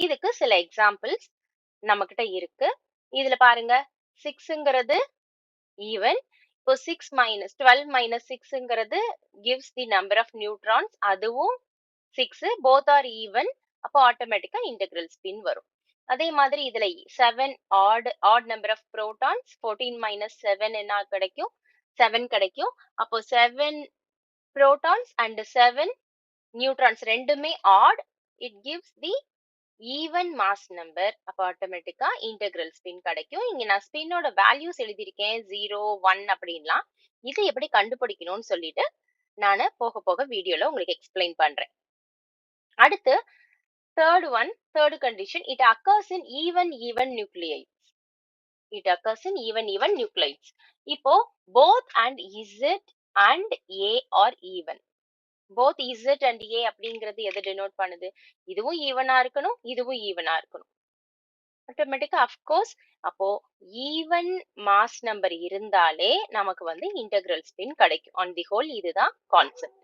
இதுக்கு சில எக்ஸாம்பிள்ஸ் நம்மகிட்ட இருக்கு. இதுல பாருங்க 6ங்கிறது ஈவன். இப்போ 6 minus 12 minus 6ங்கிறது gives the number of neutrons. அதுவும் 6 both are even. அப்போ ஆட்டோமேட்டிக்கா integral spin வரும். அதே மாதிரி இதுல 7 odd number of protons. 14 minus 7 என்ன கிடைக்கும்? 7 கிடைக்கும். அப்போ 7 protons and 7 neutrons ரெண்டுமே odd. It gives the even mass number. அப்ப ஆட்டோமேட்டிக்கா integral spin கிடைக்கும். இங்க நான் ஸ்பின்னோட வேல்யூஸ் எழுதியிருக்கேன் 0 1 அப்படின்லாம். இது எப்படி கண்டுபிடிக்கணும்னு சொல்லிட்டு நான் போக போக வீடியோல உங்களுக்கு எக்ஸ்பிளைன் பண்றேன். அடுத்து third condition, it occurs in even nuclei. It occurs in even nuclides. இப்போ both and Z and A are even. both Z and A அப்படிங்கிறது எதை denote பண்ணுது? இதுவும் ஈவனா இருக்கணும், இதுவும் ஈவனா இருக்கணும். ஆட்டோமேட்டிக்கா அஃப்கோர்ஸ் அப்போ ஈவன் மாஸ் நம்பர் இருந்தாலே நமக்கு வந்து இன்டெக்ரல் ஸ்பின் கிடைக்கும். ஆன் தி ஹோல் இதுதான் கான்செப்ட்.